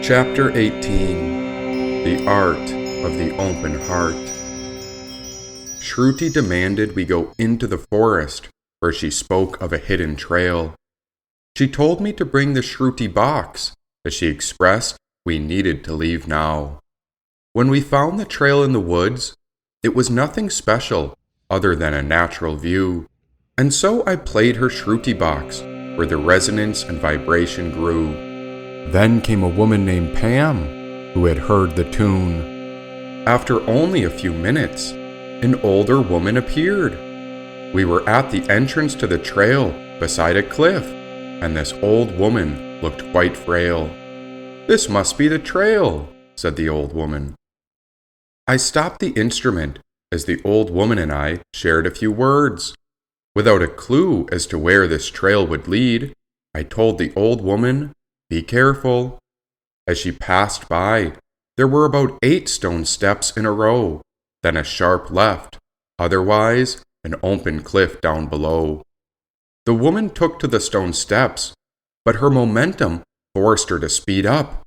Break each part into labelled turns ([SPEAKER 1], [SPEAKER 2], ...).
[SPEAKER 1] Chapter 18. The Art of the Open Heart. Shruti demanded we go into the forest, where she spoke of a hidden trail. She told me to bring the Shruti box, as she expressed we needed to leave now. When we found the trail in the woods, it was nothing special other than a natural view, and so I played her Shruti box, where the resonance and vibration grew. Then came a woman named Pam, who had heard the tune. After only a few minutes, an older woman appeared. We were at the entrance to the trail beside a cliff, and this old woman looked quite frail. "This must be the trail," said the old woman. I stopped the instrument as the old woman and I shared a few words. Without a clue as to where this trail would lead, I told the old woman, "Be careful." As she passed by, there were about 8 stone steps in a row, then a sharp left, otherwise an open cliff down below. The woman took to the stone steps, but her momentum forced her to speed up.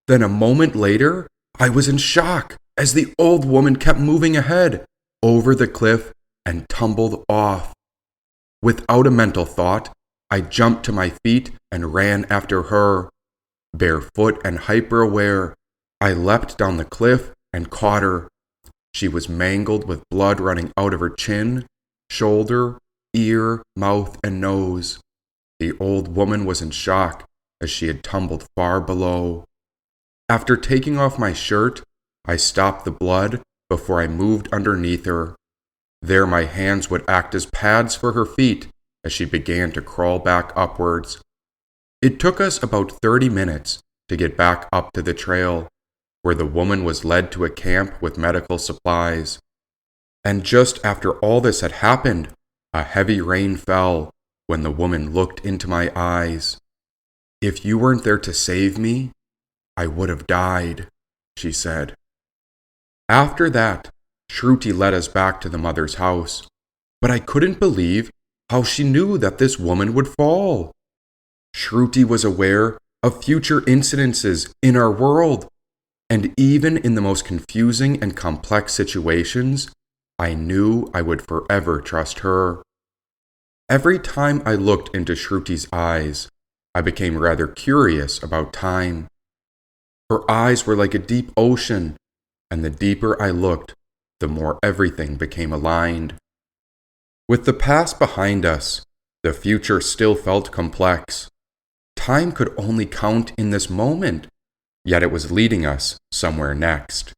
[SPEAKER 1] Then a moment later, I was in shock as the old woman kept moving ahead, over the cliff, and tumbled off. Without a mental thought, I jumped to my feet and ran after her. Barefoot and hyper-aware, I leapt down the cliff and caught her. She was mangled with blood running out of her chin, shoulder, ear, mouth, and nose. The old woman was in shock as she had tumbled far below. After taking off my shirt, I stopped the blood before I moved underneath her. There my hands would act as pads for her feet as she began to crawl back upwards. It took us about 30 minutes to get back up to the trail, where the woman was led to a camp with medical supplies. And just after all this had happened, a heavy rain fell when the woman looked into my eyes. "If you weren't there to save me, I would have died," she said. After that, Shruti led us back to the mother's house, but I couldn't believe how she knew that this woman would fall. Shruti was aware of future incidences in our world, and even in the most confusing and complex situations, I knew I would forever trust her. Every time I looked into Shruti's eyes, I became rather curious about time. Her eyes were like a deep ocean, and the deeper I looked, the more everything became aligned. With the past behind us, the future still felt complex. Time could only count in this moment, yet it was leading us somewhere next.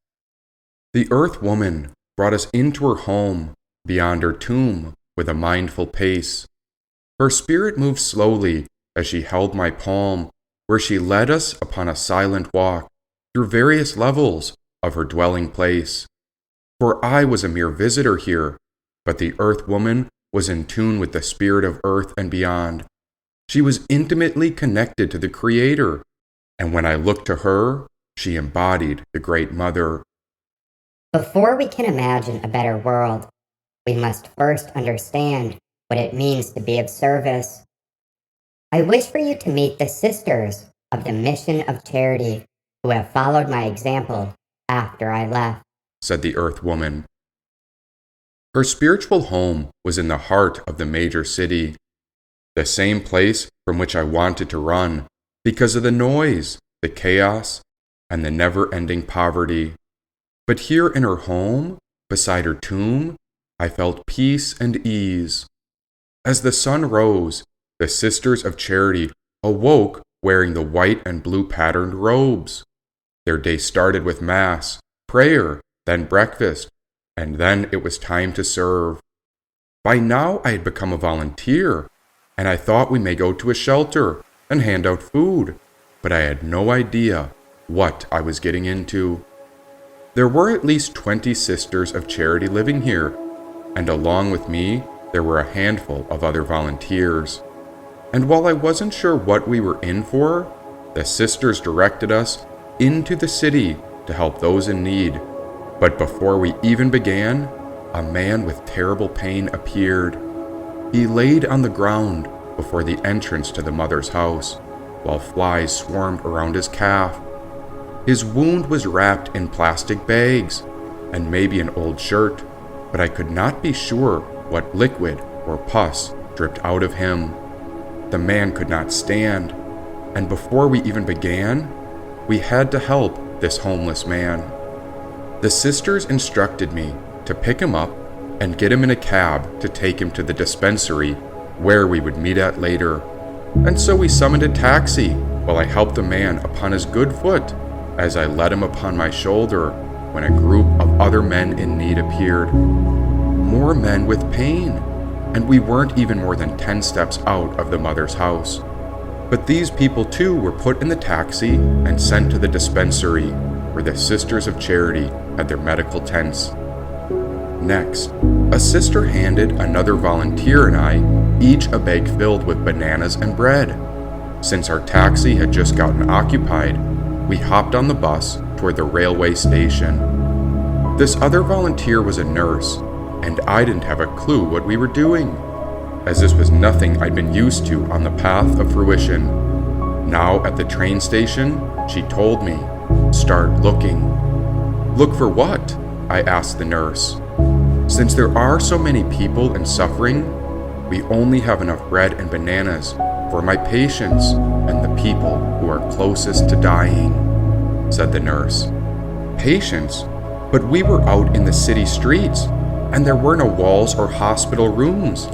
[SPEAKER 1] The Earth Woman brought us into her home, beyond her tomb, with a mindful pace. Her spirit moved slowly as she held my palm, where she led us upon a silent walk through various levels of her dwelling place. For I was a mere visitor here, but the Earth Woman was in tune with the spirit of Earth and beyond. She was intimately connected to the Creator, and when I looked to her, she embodied the Great Mother.
[SPEAKER 2] Before we can imagine a better world, we must first understand what it means to be of service. I wish for you to meet the sisters of the Mission of Charity who have followed my example after I left,"
[SPEAKER 1] said the Earth Woman. Her spiritual home was in the heart of the major city, the same place from which I wanted to run because of the noise, the chaos, and the never-ending poverty. But here in her home, beside her tomb, I felt peace and ease. As the sun rose, the Sisters of Charity awoke wearing the white and blue patterned robes. Their day started with Mass, prayer, then breakfast, and then it was time to serve. By now I had become a volunteer, and I thought we may go to a shelter and hand out food, but I had no idea what I was getting into. There were at least 20 Sisters of Charity living here, and along with me, there were a handful of other volunteers. And while I wasn't sure what we were in for, the sisters directed us into the city to help those in need. But before we even began, a man with terrible pain appeared. He laid on the ground before the entrance to the mother's house, while flies swarmed around his calf. His wound was wrapped in plastic bags and maybe an old shirt, but I could not be sure what liquid or pus dripped out of him. The man could not stand, and before we even began, we had to help this homeless man. The sisters instructed me to pick him up and get him in a cab to take him to the dispensary where we would meet at later. And so we summoned a taxi while I helped the man upon his good foot as I led him upon my shoulder when a group of other men in need appeared. More men with pain, and we weren't even more than 10 steps out of the mother's house. But these people too were put in the taxi and sent to the dispensary where the Sisters of Charity had their medical tents. Next, a sister handed another volunteer and I each a bag filled with bananas and bread. Since our taxi had just gotten occupied, we hopped on the bus toward the railway station. This other volunteer was a nurse, and I didn't have a clue what we were doing, as this was nothing I'd been used to on the path of fruition. Now at the train station, she told me, "Start looking." "Look for what?" I asked the nurse. "Since there are so many people and suffering, we only have enough bread and bananas for my patients and the people who are closest to dying," said the nurse. "Patients? But we were out in the city streets, and there were no walls or hospital rooms."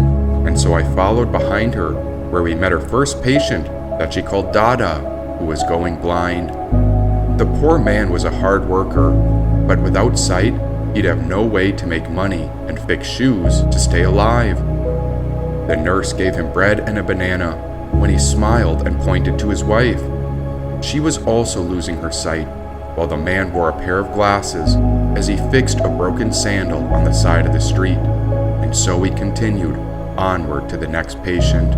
[SPEAKER 1] And so I followed behind her, where we met her first patient that she called Dada, who was going blind. The poor man was a hard worker, but without sight, he'd have no way to make money and fix shoes to stay alive. The nurse gave him bread and a banana when he smiled and pointed to his wife. She was also losing her sight, while the man wore a pair of glasses as he fixed a broken sandal on the side of the street, and so we continued onward to the next patient.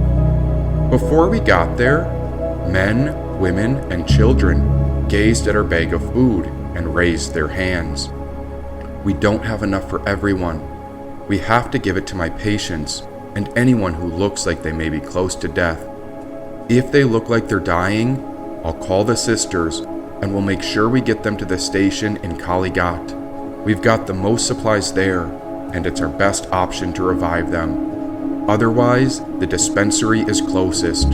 [SPEAKER 1] Before we got there, men, women, and children gazed at our bag of food and raised their hands. "We don't have enough for everyone. We have to give it to my patients and anyone who looks like they may be close to death. If they look like they're dying, I'll call the sisters and we'll make sure we get them to the station in Kaligat. We've got the most supplies there, and it's our best option to revive them. Otherwise, the dispensary is closest,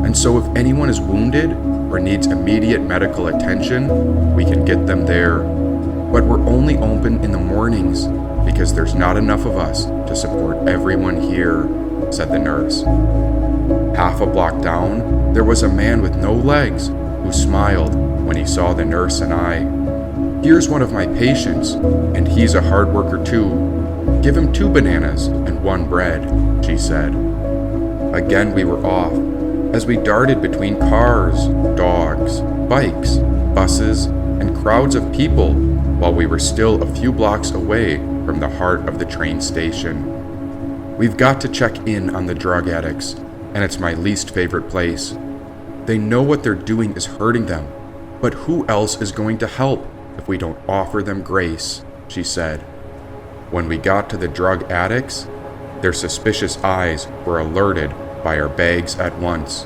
[SPEAKER 1] and so if anyone is wounded or needs immediate medical attention, we can get them there. But we're only open in the mornings because there's not enough of us to support everyone here," said the nurse. Half a block down, there was a man with no legs who smiled when he saw the nurse and I. "Here's one of my patients, and he's a hard worker too. Give him 2 bananas and 1 bread," she said. Again we were off, as we darted between cars, dogs, bikes, buses, and crowds of people while we were still a few blocks away from the heart of the train station. We've got to check in on the drug addicts, and it's my least favorite place. They know what they're doing is hurting them, but who else is going to help if we don't offer them grace, she said. When we got to the drug addicts, their suspicious eyes were alerted by our bags at once.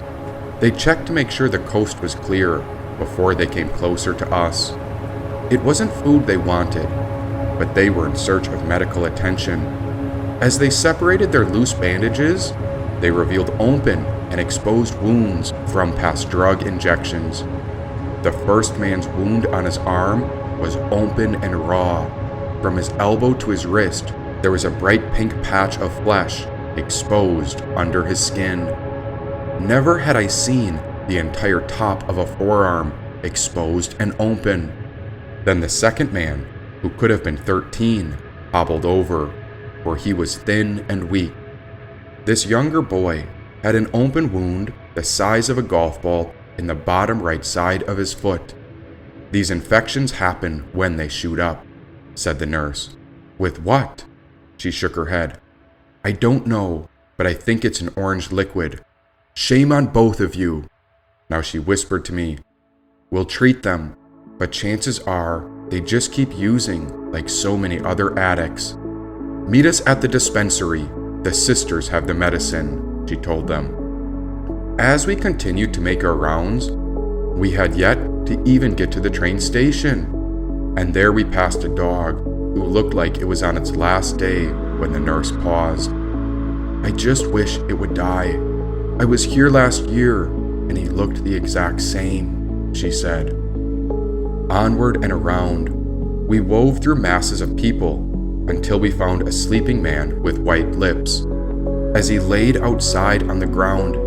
[SPEAKER 1] They checked to make sure the coast was clear before they came closer to us. It wasn't food they wanted, but they were in search of medical attention. As they separated their loose bandages, they revealed open and exposed wounds from past drug injections. The first man's wound on his arm was open and raw. From his elbow to his wrist, there was a bright pink patch of flesh exposed under his skin. Never had I seen the entire top of a forearm exposed and open. Then the second man, who could have been 13, hobbled over, for he was thin and weak. This younger boy had an open wound the size of a golf ball in the bottom right side of his foot. "These infections happen when they shoot up," said the nurse. "With what?" She shook her head. "I don't know, but I think it's an orange liquid. Shame on both of you." Now she whispered to me, "We'll treat them, but chances are they just keep using like so many other addicts. Meet us at the dispensary. The sisters have the medicine," she told them. As we continued to make our rounds, We had yet to even get to the train station, and there we passed a dog who looked like it was on its last day when the nurse paused. "I just wish it would die. I was here last year, and he looked the exact same," she said. Onward and around, we wove through masses of people until we found a sleeping man with white lips. As he laid outside on the ground,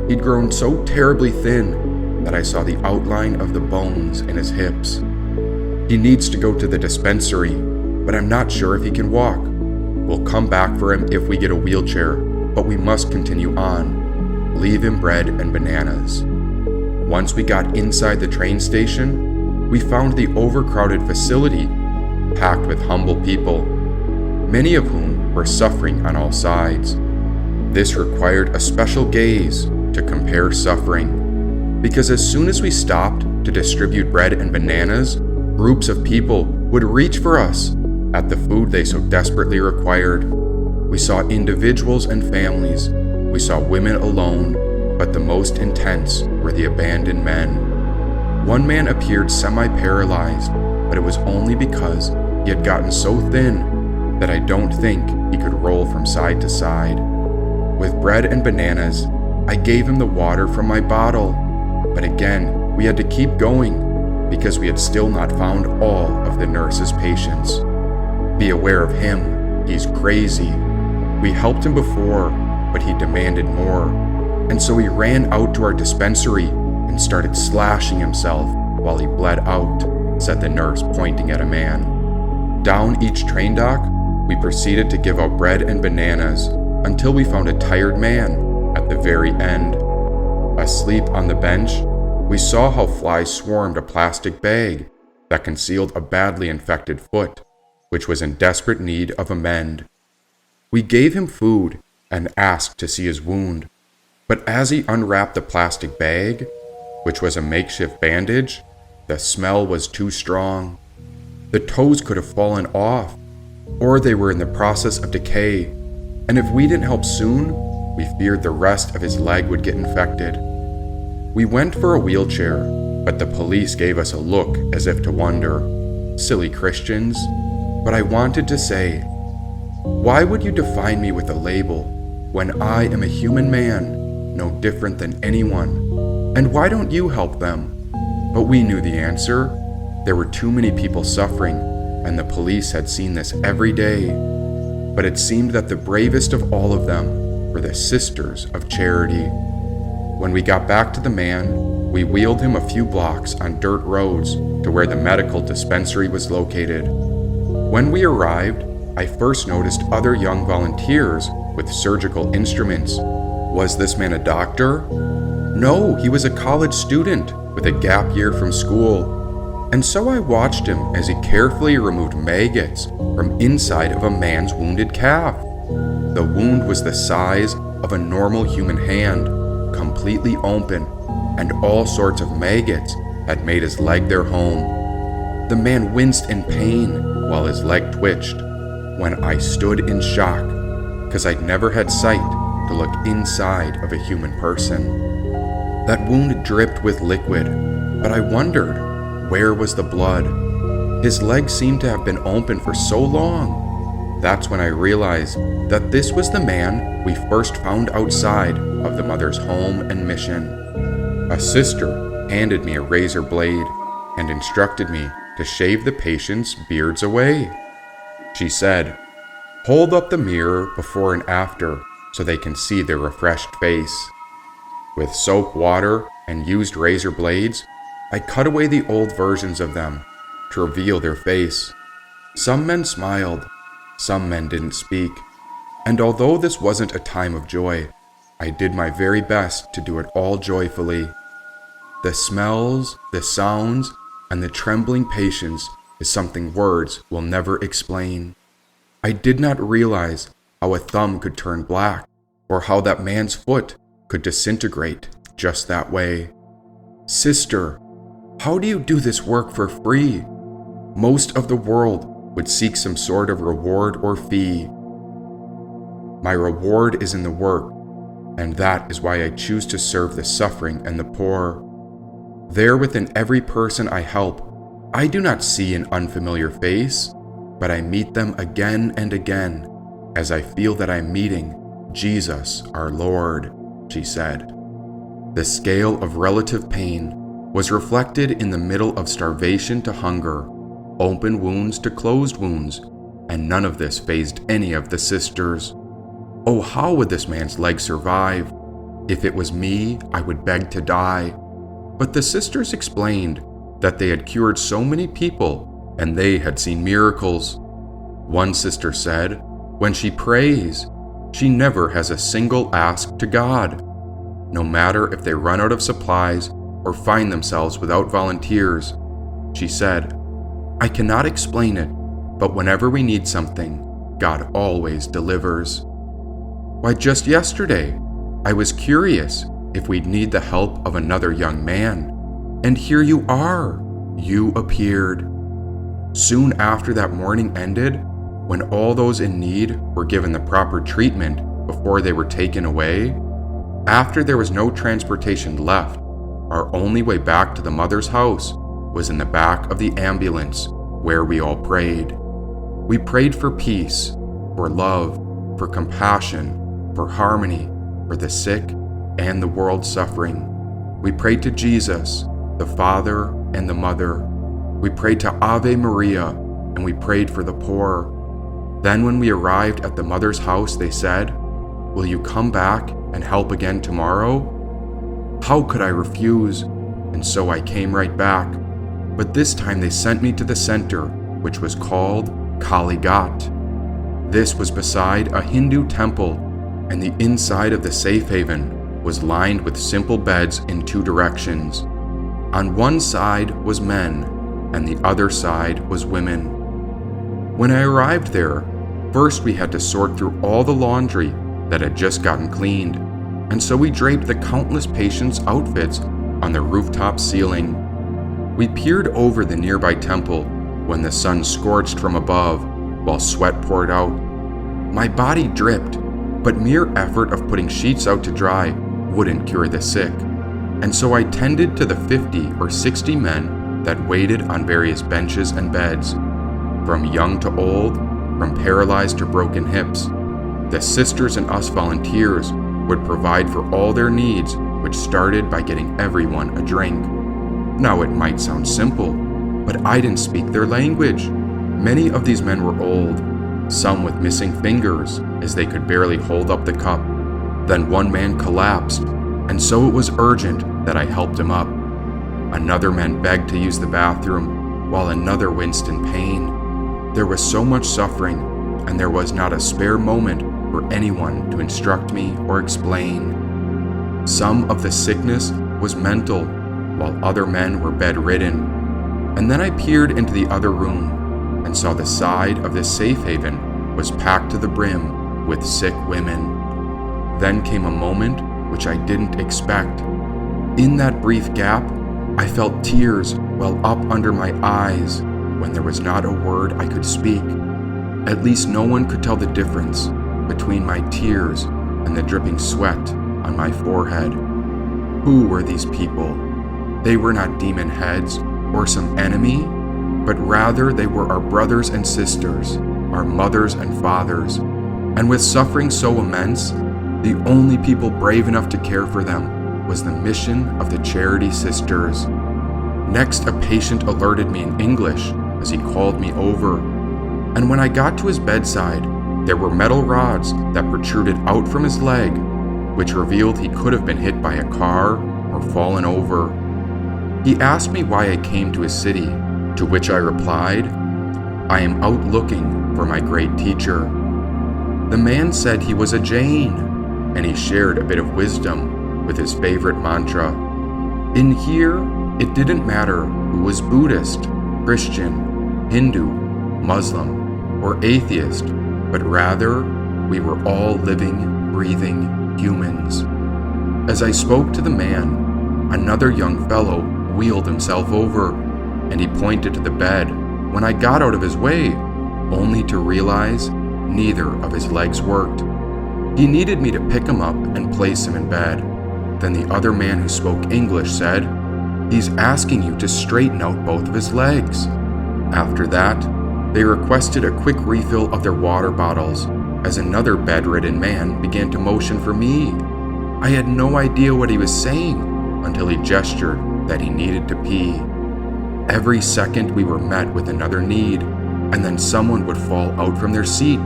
[SPEAKER 1] he'd grown so terribly thin that I saw the outline of the bones in his hips. He needs to go to the dispensary, but I'm not sure if he can walk. We'll come back for him if we get a wheelchair, but we must continue on. Leave him bread and bananas. Once we got inside the train station, we found the overcrowded facility packed with humble people, many of whom were suffering on all sides. This required a special gaze to compare suffering, because as soon as we stopped to distribute bread and bananas, groups of people would reach for us at the food they so desperately required. We saw individuals and families. We saw women alone, but the most intense were the abandoned men. One man appeared semi-paralyzed, but it was only because he had gotten so thin that I don't think he could roll from side to side. With bread and bananas, I gave him the water from my bottle, but again, we had to keep going because we had still not found all of the nurse's patients. Be aware of him, he's crazy. We helped him before, but he demanded more, and so he ran out to our dispensary and started slashing himself while he bled out, said the nurse, pointing at a man. Down each train dock, we proceeded to give out bread and bananas until we found a tired man at the very end. Asleep on the bench, we saw how flies swarmed a plastic bag that concealed a badly infected foot, which was in desperate need of a mend. We gave him food and asked to see his wound, but as he unwrapped the plastic bag, which was a makeshift bandage, the smell was too strong. The toes could have fallen off, or they were in the process of decay, and if we didn't help soon, we feared the rest of his leg would get infected. We went for a wheelchair, but the police gave us a look as if to wonder, "Silly Christians." But I wanted to say, why would you define me with a label when I am a human man, no different than anyone? And why don't you help them? But we knew the answer. There were too many people suffering, and the police had seen this every day. But it seemed that the bravest of all of them were the Sisters of Charity. When we got back to the man, we wheeled him a few blocks on dirt roads to where the medical dispensary was located. When we arrived, I first noticed other young volunteers with surgical instruments. Was this man a doctor? No, he was a college student with a gap year from school. And so I watched him as he carefully removed maggots from inside of a man's wounded calf. The wound was the size of a normal human hand, completely open, and all sorts of maggots had made his leg their home. The man winced in pain while his leg twitched, when I stood in shock, because I'd never had sight to look inside of a human person. That wound dripped with liquid, but I wondered, where was the blood? His leg seemed to have been open for so long. That's when I realized that this was the man we first found outside of the mother's home and mission. A sister handed me a razor blade and instructed me to shave the patient's beards away. She said, "Hold up the mirror before and after so they can see their refreshed face." With soap, water, and used razor blades, I cut away the old versions of them to reveal their face. Some men smiled, some men didn't speak, and although this wasn't a time of joy, I did my very best to do it all joyfully. The smells, the sounds, and the trembling patience is something words will never explain. I did not realize how a thumb could turn black, or how that man's foot could disintegrate just that way. Sister, how do you do this work for free? Most of the world would seek some sort of reward or fee. My reward is in the work, and that is why I choose to serve the suffering and the poor. There within every person I help, I do not see an unfamiliar face, but I meet them again and again as I feel that I'm meeting Jesus our Lord, she said. The scale of relative pain was reflected in the middle of starvation to hunger, open wounds to closed wounds, and none of this fazed any of the sisters. Oh, how would this man's leg survive? If it was me, I would beg to die. But the sisters explained that they had cured so many people and they had seen miracles. One sister said, when she prays, she never has a single ask to God. No matter if they run out of supplies or find themselves without volunteers, she said, I cannot explain it, but whenever we need something, God always delivers. Why, just yesterday, I was curious if we'd need the help of another young man, and here you are. You appeared. Soon after that morning ended, when all those in need were given the proper treatment before they were taken away, after there was no transportation left, our only way back to the mother's house was in the back of the ambulance where we all prayed. We prayed for peace, for love, for compassion, for harmony, for the sick and the world suffering. We prayed to Jesus, the Father and the Mother. We prayed to Ave Maria, and we prayed for the poor. Then when we arrived at the mother's house, they said, will you come back and help again tomorrow? How could I refuse? And so I came right back. But this time they sent me to the center, which was called Kali Ghat. This was beside a Hindu temple, and the inside of the safe haven was lined with simple beds in two directions. On one side was men, and the other side was women. When I arrived there, first we had to sort through all the laundry that had just gotten cleaned, and so we draped the countless patients' outfits on the rooftop ceiling. We peered over the nearby temple when the sun scorched from above while sweat poured out. My body dripped, but mere effort of putting sheets out to dry wouldn't cure the sick, and so I tended to the 50 or 60 men that waited on various benches and beds. From young to old, from paralyzed to broken hips, the sisters and us volunteers would provide for all their needs, which started by getting everyone a drink. Now it might sound simple, but I didn't speak their language. Many of these men were old, some with missing fingers as they could barely hold up the cup. Then one man collapsed, and so it was urgent that I helped him up. Another man begged to use the bathroom, while another winced in pain. There was so much suffering, and there was not a spare moment for anyone to instruct me or explain. Some of the sickness was mental, while other men were bedridden. And then I peered into the other room and saw the side of the safe haven was packed to the brim with sick women. Then came a moment which I didn't expect. In that brief gap, I felt tears well up under my eyes when there was not a word I could speak. At least no one could tell the difference between my tears and the dripping sweat on my forehead. Who were these people? They were not demon heads or some enemy, but rather they were our brothers and sisters, our mothers and fathers. And with suffering so immense, the only people brave enough to care for them was the mission of the Charity Sisters. Next, a patient alerted me in English as he called me over. And when I got to his bedside, there were metal rods that protruded out from his leg, which revealed he could have been hit by a car or fallen over. He asked me why I came to his city, to which I replied, I am out looking for my great teacher. The man said he was a Jain, and he shared a bit of wisdom with his favorite mantra. In here, it didn't matter who was Buddhist, Christian, Hindu, Muslim, or atheist, but rather we were all living, breathing humans. As I spoke to the man, another young fellow wheeled himself over, and he pointed to the bed when I got out of his way, only to realize neither of his legs worked. He needed me to pick him up and place him in bed. Then the other man who spoke English said, He's asking you to straighten out both of his legs." After that, they requested a quick refill of their water bottles as another bedridden man began to motion for me. I had no idea what he was saying until he gestured that he needed to pee. Every second we were met with another need, and then someone would fall out from their seat.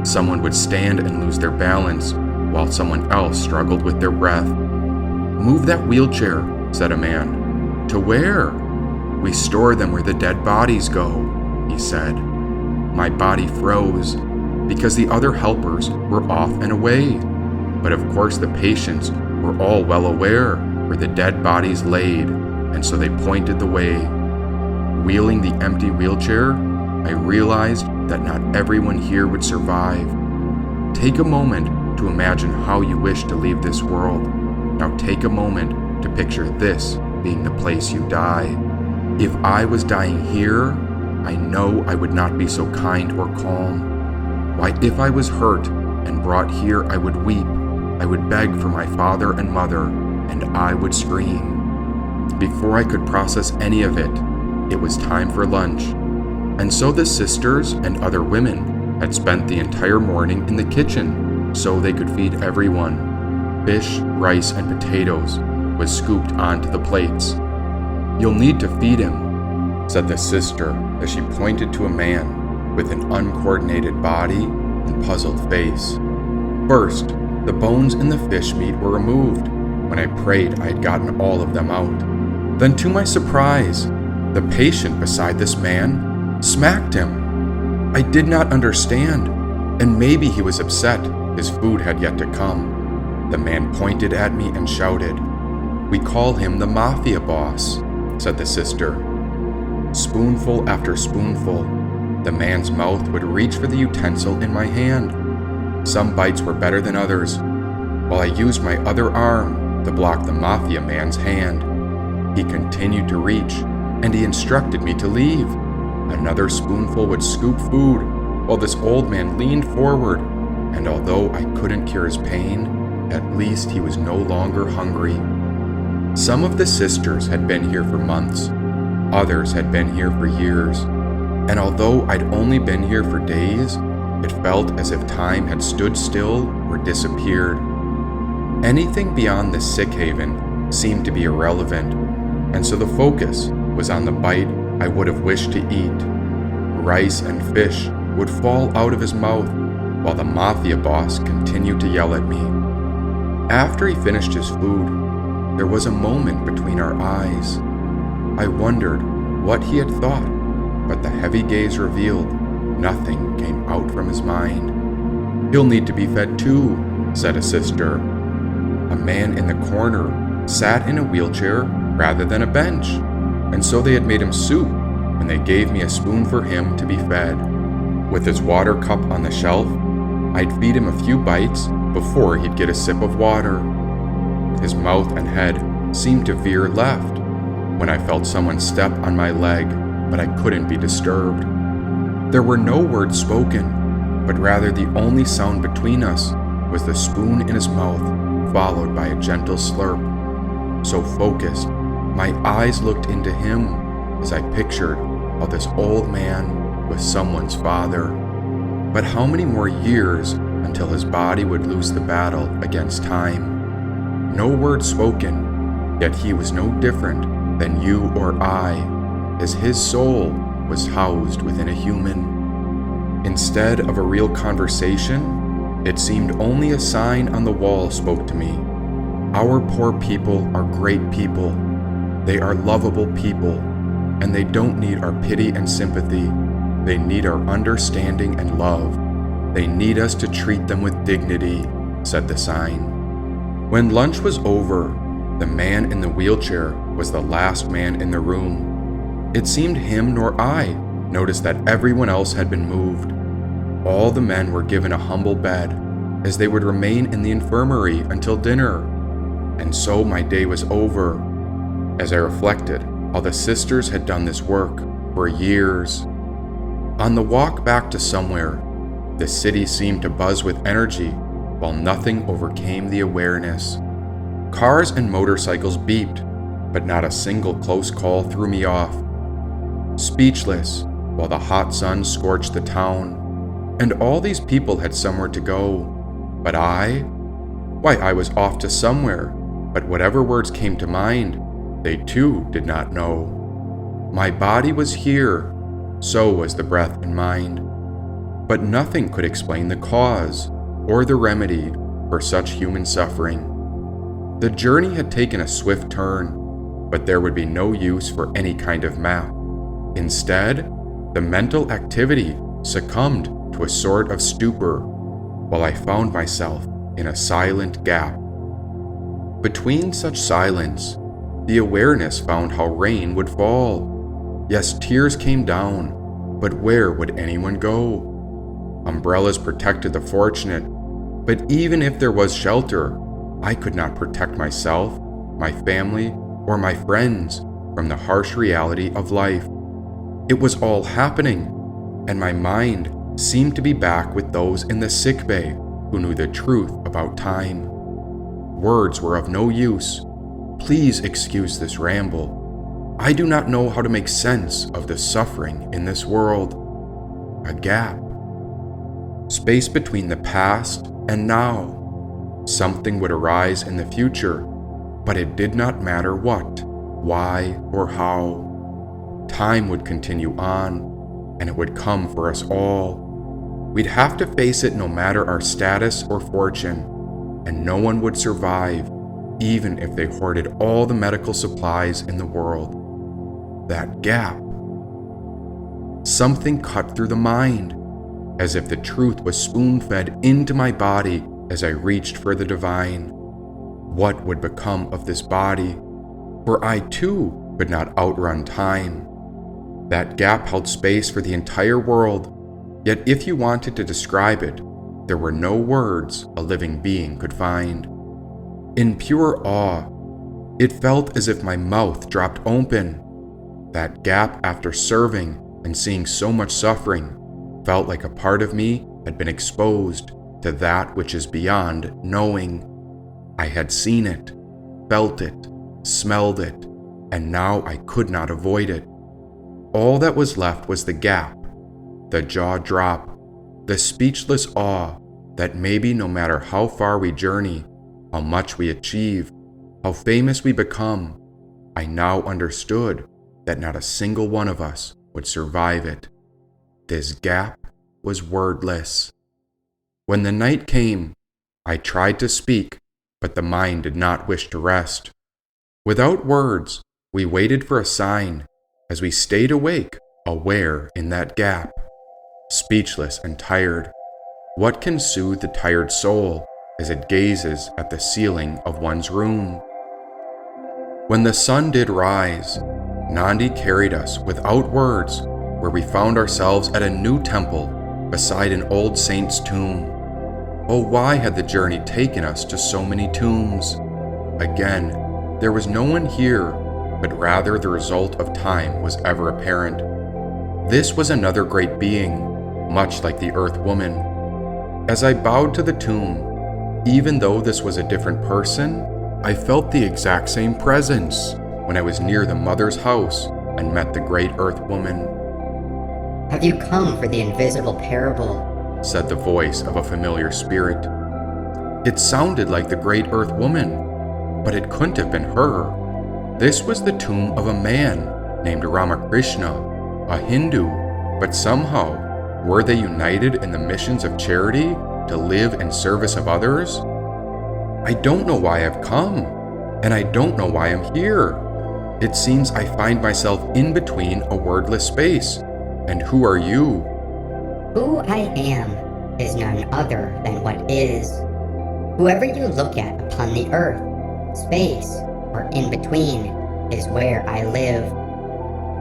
[SPEAKER 1] Someone would stand and lose their balance, while someone else struggled with their breath. "Move that wheelchair," said a man. "To where?" "We store them where the dead bodies go," he said. My body froze, because the other helpers were off and away. But of course the patients were all well aware where the dead bodies laid, and so they pointed the way. Wheeling the empty wheelchair, I realized that not everyone here would survive. Take a moment to imagine how you wish to leave this world. Now take a moment to picture this being the place you die. If I was dying here, I know I would not be so kind or calm. Why, if I was hurt and brought here, I would weep. I would beg for my father and mother, and I would scream. Before I could process any of it, it was time for lunch. And so the sisters and other women had spent the entire morning in the kitchen so they could feed everyone. Fish, rice, and potatoes was scooped onto the plates. "You'll need to feed him," said the sister as she pointed to a man with an uncoordinated body and puzzled face. First, the bones in the fish meat were removed when I prayed I had gotten all of them out. Then, to my surprise, the patient beside this man smacked him. I did not understand, and maybe he was upset his food had yet to come. The man pointed at me and shouted, "We call him the mafia boss," said the sister. Spoonful after spoonful, the man's mouth would reach for the utensil in my hand. Some bites were better than others, while I used my other arm to block the mafia man's hand. He continued to reach, and he instructed me to leave. Another spoonful would scoop food, while this old man leaned forward, and although I couldn't cure his pain, at least he was no longer hungry. Some of the sisters had been here for months, others had been here for years, and although I'd only been here for days, it felt as if time had stood still or disappeared. Anything beyond the sick haven seemed to be irrelevant, and so the focus was on the bite I would have wished to eat. Rice and fish would fall out of his mouth, while the mafia boss continued to yell at me. After he finished his food, there was a moment between our eyes. I wondered what he had thought, but the heavy gaze revealed nothing came out from his mind. "He'll need to be fed too," said a sister. A man in the corner sat in a wheelchair rather than a bench, and so they had made him soup, and they gave me a spoon for him to be fed. With his water cup on the shelf, I'd feed him a few bites before he'd get a sip of water. His mouth and head seemed to veer left when I felt someone step on my leg, but I couldn't be disturbed. There were no words spoken, but rather the only sound between us was the spoon in his mouth, followed by a gentle slurp. So focused, my eyes looked into him as I pictured how this old man was someone's father. But how many more years until his body would lose the battle against time? No word spoken, yet he was no different than you or I, as his soul was housed within a human. Instead of a real conversation, it seemed only a sign on the wall spoke to me. Our poor people are great people. They are lovable people, and they don't need our pity and sympathy. They need our understanding and love. They need us to treat them with dignity, said the sign. When lunch was over, the man in the wheelchair was the last man in the room. It seemed him nor I noticed that everyone else had been moved. All the men were given a humble bed, as they would remain in the infirmary until dinner. And so my day was over, as I reflected how the sisters had done this work for years. On the walk back to somewhere, the city seemed to buzz with energy, while nothing overcame the awareness. Cars and motorcycles beeped, but not a single close call threw me off. Speechless, while the hot sun scorched the town, and all these people had somewhere to go. But why, I was off to somewhere, but whatever words came to mind, they too did not know. My body was here, so was the breath in mind, but nothing could explain the cause or the remedy for such human suffering. The journey had taken a swift turn, but there would be no use for any kind of map. Instead, the mental activity succumbed to a sort of stupor, while I found myself in a silent gap. Between such silence, the awareness found how rain would fall. Yes, tears came down, but where would anyone go? Umbrellas protected the fortunate, but even if there was shelter, I could not protect myself, my family, or my friends from the harsh reality of life. It was all happening, and my mind seemed to be back with those in the sickbay who knew the truth about time. Words were of no use. Please excuse this ramble. I do not know how to make sense of the suffering in this world. A gap. Space between the past and now. Something would arise in the future, but it did not matter what, why, or how. Time would continue on, and it would come for us all. We'd have to face it no matter our status or fortune, and no one would survive, even if they hoarded all the medical supplies in the world. That gap. Something cut through the mind, as if the truth was spoon-fed into my body as I reached for the divine. What would become of this body? For I too could not outrun time. That gap held space for the entire world, yet if you wanted to describe it, there were no words a living being could find. In pure awe, it felt as if my mouth dropped open. That gap, after serving and seeing so much suffering, felt like a part of me had been exposed to that which is beyond knowing. I had seen it, felt it, smelled it, and now I could not avoid it. All that was left was the gap, the jaw drop, the speechless awe that maybe no matter how far we journey, how much we achieve, how famous we become, I now understood that not a single one of us would survive it. This gap was wordless. When the night came, I tried to speak, but the mind did not wish to rest. Without words, we waited for a sign as we stayed awake, aware in that gap. Speechless and tired, what can soothe the tired soul as it gazes at the ceiling of one's room? When the sun did rise, Nandi carried us without words, where we found ourselves at a new temple beside an old saint's tomb. Oh, why had the journey taken us to so many tombs? Again, there was no one here, but rather the result of time was ever apparent. This was another great being, much like the Earth Woman. As I bowed to the tomb, even though this was a different person, I felt the exact same presence when I was near the mother's house and met the great Earth Woman.
[SPEAKER 2] Have you come for the invisible parable?
[SPEAKER 1] Said the voice of a familiar spirit. It sounded like the great Earth Woman, but it couldn't have been her. This was the tomb of a man named Ramakrishna, a Hindu, but somehow, were they united in the missions of charity to live in service of others? I don't know why I've come, and I don't know why I'm here. It seems I find myself in between a wordless space. And who are you?
[SPEAKER 2] Who I am is none other than what is. Whoever you look at upon the earth, space, or in between is where I live.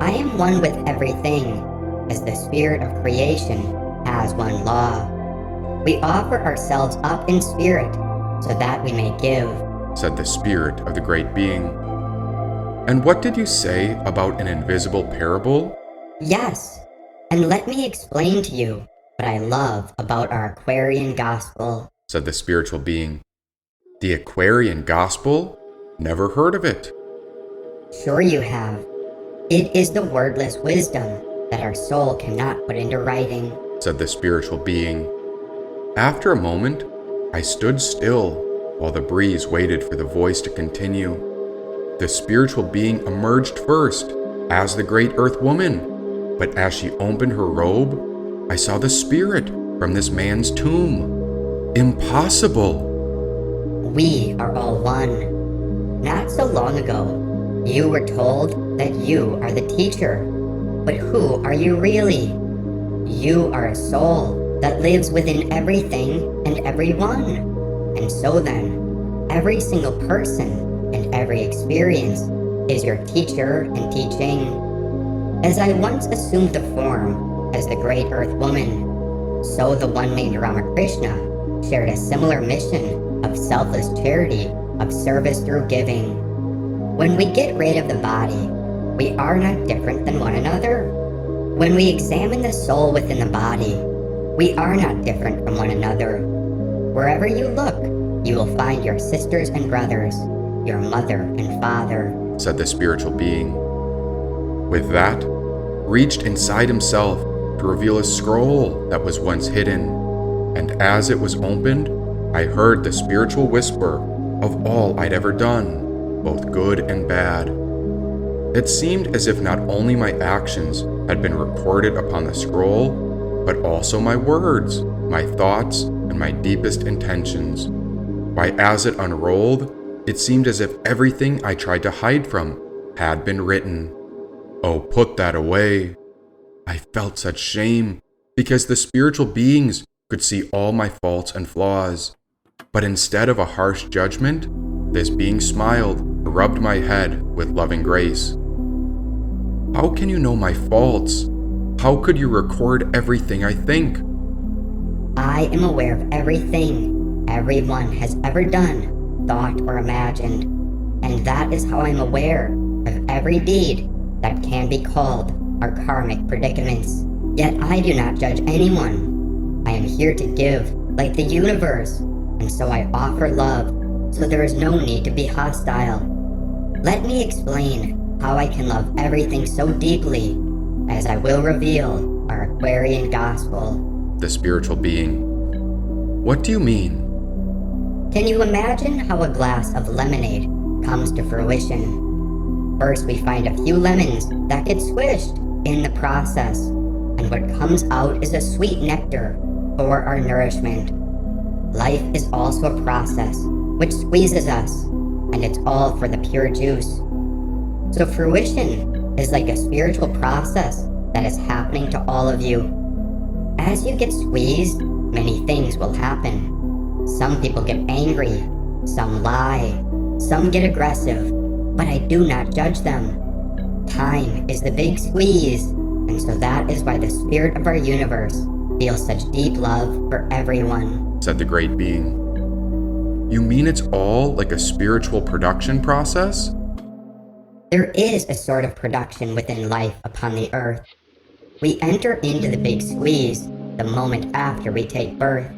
[SPEAKER 2] I am one with everything, as the spirit of creation has one law. We offer ourselves up in spirit so that we may give,
[SPEAKER 1] said the spirit of the great being. And what did you say about an invisible parable?
[SPEAKER 2] Yes, and let me explain to you what I love about our Aquarian gospel,
[SPEAKER 1] said the spiritual being. The Aquarian gospel? Never heard of it.
[SPEAKER 2] Sure you have. It is the wordless wisdom that our soul cannot put into writing,
[SPEAKER 1] said the spiritual being. After a moment, I stood still while the breeze waited for the voice to continue. The spiritual being emerged first as the great earth woman, but as she opened her robe, I saw the spirit from this man's tomb. Impossible!
[SPEAKER 2] We are all one. Not so long ago, you were told that you are the teacher. But who are you really? You are a soul that lives within everything and everyone. And so then, every single person and every experience is your teacher and teaching. As I once assumed the form as the great earth woman, so the one named Ramakrishna shared a similar mission of selfless charity, of service through giving. When we get rid of the body, we are not different than one another. When we examine the soul within the body, we are not different from one another. Wherever you look, you will find your sisters and brothers, your mother and father,
[SPEAKER 1] said the spiritual being. With that, reached inside himself to reveal a scroll that was once hidden, and as it was opened, I heard the spiritual whisper of all I'd ever done, both good and bad. It seemed as if not only my actions had been recorded upon the scroll, but also my words, my thoughts, and my deepest intentions. Why, as it unrolled, it seemed as if everything I tried to hide from had been written. Oh, put that away. I felt such shame because the spiritual beings could see all my faults and flaws. But instead of a harsh judgment, this being smiled and rubbed my head with loving grace. How can you know my faults? How could you record everything I think?
[SPEAKER 2] I am aware of everything everyone has ever done, thought, or imagined, and that is how I'm aware of every deed that can be called our karmic predicaments. Yet I do not judge anyone. I am here to give, like the universe, and so I offer love, so there is no need to be hostile. Let me explain how I can love everything so deeply, as I will reveal our Aquarian gospel.
[SPEAKER 1] The spiritual being. What do you mean?
[SPEAKER 2] Can you imagine how a glass of lemonade comes to fruition? First, we find a few lemons that get squished in the process, and what comes out is a sweet nectar for our nourishment. Life is also a process which squeezes us, and it's all for the pure juice. So fruition is like a spiritual process that is happening to all of you. As you get squeezed, many things will happen. Some people get angry, some lie, some get aggressive, but I do not judge them. Time is the big squeeze, and so that is why the spirit of our universe feels such deep love for everyone,
[SPEAKER 1] said the great being. You mean it's all like a spiritual production process?
[SPEAKER 2] There is a sort of production within life upon the earth. We enter into the big squeeze the moment after we take birth.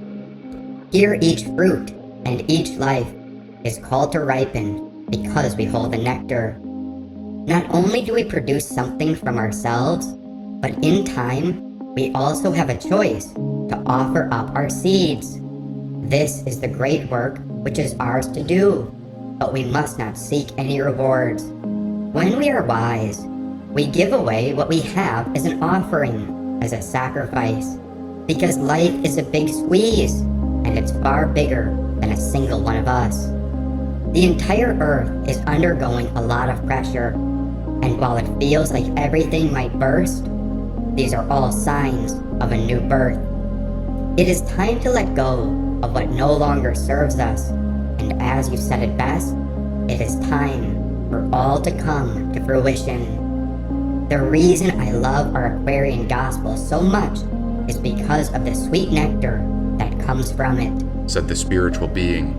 [SPEAKER 2] Here each fruit and each life is called to ripen because we hold the nectar. Not only do we produce something from ourselves, but in time, we also have a choice to offer up our seeds. This is the great work which is ours to do, but we must not seek any rewards. When we are wise, we give away what we have as an offering, as a sacrifice, because life is a big squeeze, and it's far bigger than a single one of us. The entire earth is undergoing a lot of pressure, and while it feels like everything might burst, these are all signs of a new birth. It is time to let go of what no longer serves us, and as you said it best, it is time for all to come to fruition. The reason I love our Aquarian gospel so much is because of the sweet nectar that comes from it,
[SPEAKER 1] said the spiritual being.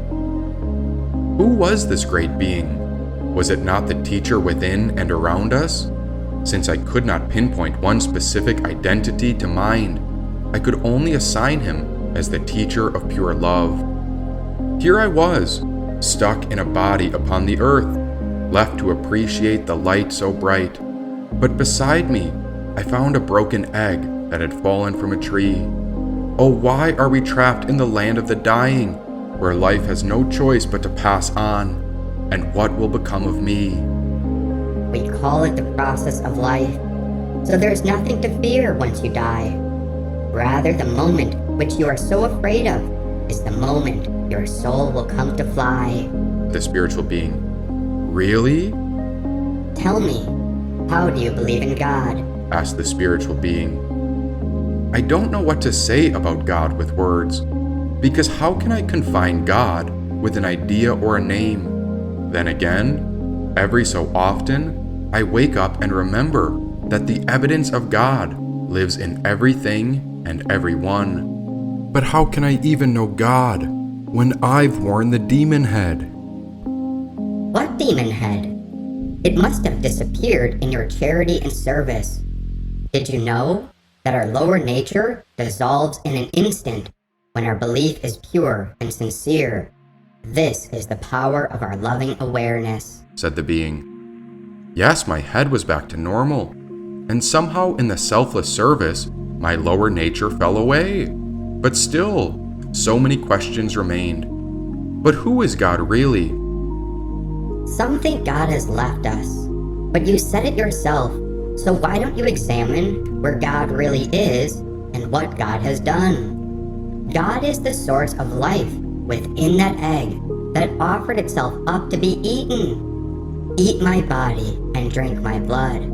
[SPEAKER 1] Who was this great being? Was it not the teacher within and around us? Since I could not pinpoint one specific identity to mind, I could only assign him as the teacher of pure love. Here I was, stuck in a body upon the earth, left to appreciate the light so bright. But beside me, I found a broken egg that had fallen from a tree. Oh, why are we trapped in the land of the dying, where life has no choice but to pass on? And what will become of me?
[SPEAKER 2] We call it the process of life, so there's nothing to fear once you die. Rather, the moment which you are so afraid of is the moment your soul will come to fly.
[SPEAKER 1] The spiritual being. Really?
[SPEAKER 2] Tell me, how do you believe in God?
[SPEAKER 1] Asked the spiritual being. I don't know what to say about God with words, because how can I confine God with an idea or a name? Then again, every so often, I wake up and remember that the evidence of God lives in everything and everyone. But how can I even know God when I've worn the demon head?
[SPEAKER 2] What demon head? It must have disappeared in your charity and service. Did you know that our lower nature dissolves in an instant when our belief is pure and sincere? This is the power of our loving awareness,
[SPEAKER 1] said the being. Yes, my head was back to normal, and somehow in the selfless service, my lower nature fell away. But still, so many questions remained. But who is God really?
[SPEAKER 2] Some think God has left us, but you said it yourself, so why don't you examine where God really is and what God has done? God is the source of life within that egg that offered itself up to be eaten. Eat my body and drink my blood.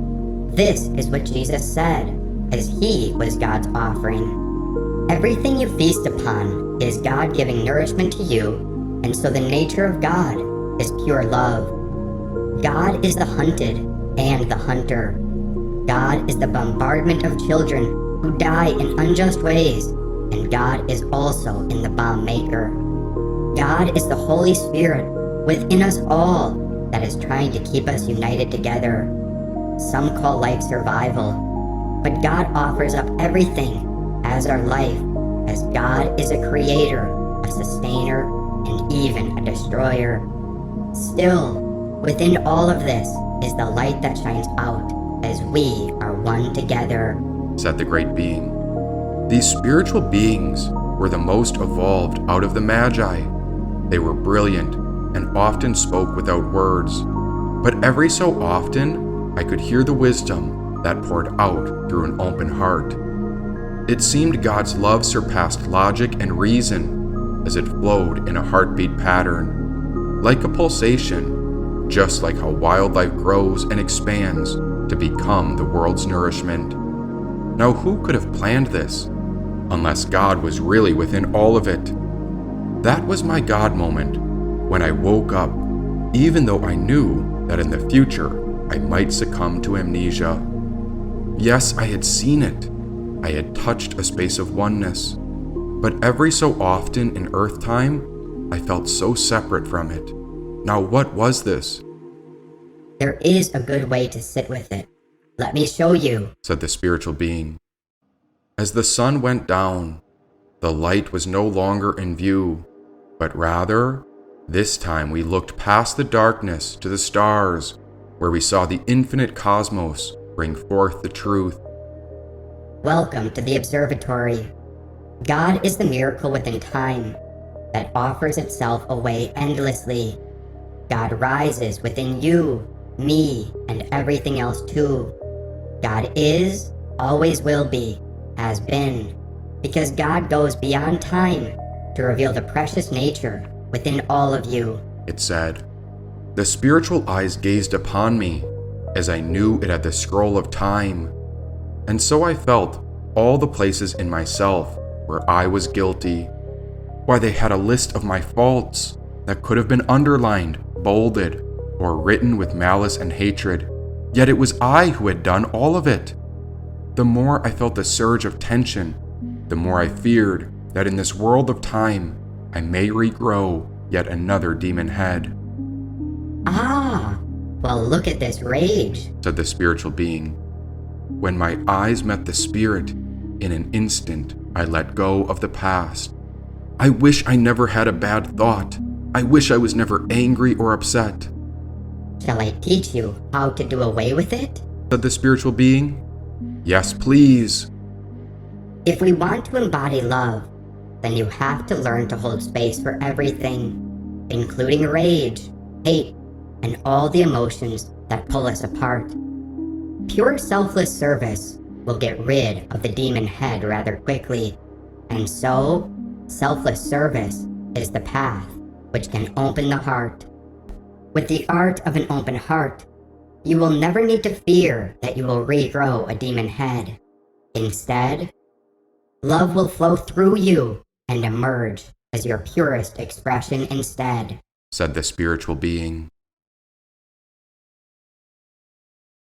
[SPEAKER 2] This is what Jesus said, as he was God's offering. Everything you feast upon is God giving nourishment to you, and so the nature of God is pure love. God is the hunted and the hunter. God is the bombardment of children who die in unjust ways, and God is also in the bomb maker. God is the Holy Spirit within us all that is trying to keep us united together. Some call life survival, but God offers up everything as our life, as God is a creator, a sustainer, and even a destroyer. Still, within all of this is the light that shines out as we are one together,
[SPEAKER 1] said the great being. These spiritual beings were the most evolved out of the Magi. They were brilliant and often spoke without words, but every so often I could hear the wisdom that poured out through an open heart. It seemed God's love surpassed logic and reason as it flowed in a heartbeat pattern, like a pulsation, just like how wildlife grows and expands to become the world's nourishment. Now, who could have planned this, unless God was really within all of it? That was my God moment, when I woke up, even though I knew that in the future I might succumb to amnesia. Yes, I had seen it. I had touched a space of oneness. But every so often in Earth time, I felt so separate from it. Now, what was this?
[SPEAKER 2] There is a good way to sit with it. Let me show you,
[SPEAKER 1] said the spiritual being. As the sun went down, the light was no longer in view, but rather, this time we looked past the darkness to the stars, where we saw the infinite cosmos bring forth the truth.
[SPEAKER 2] Welcome to the observatory. God is the miracle within time that offers itself away endlessly. God rises within you, me, and everything else too. God is, always will be, has been, because God goes beyond time to reveal the precious nature within all of you,
[SPEAKER 1] it said. The spiritual eyes gazed upon me as I knew it had the scroll of time, and so I felt all the places in myself where I was guilty. Why, they had a list of my faults that could have been underlined, bolded, or written with malice and hatred, yet it was I who had done all of it. The more I felt the surge of tension, the more I feared that in this world of time, I may regrow yet another demon head.
[SPEAKER 2] Ah, well, look at this rage,
[SPEAKER 1] said the spiritual being. When my eyes met the spirit, in an instant I let go of the past. I wish I never had a bad thought. I wish I was never angry or upset.
[SPEAKER 2] Shall I teach you how to do away with it?
[SPEAKER 1] said the spiritual being. Yes, please.
[SPEAKER 2] If we want to embody love, then you have to learn to hold space for everything, including rage, hate, and all the emotions that pull us apart. Pure selfless service will get rid of the demon head rather quickly, and so, selfless service is the path which can open the heart. With the art of an open heart, you will never need to fear that you will regrow a demon head. Instead, love will flow through you and emerge as your purest expression instead,
[SPEAKER 1] said the spiritual being.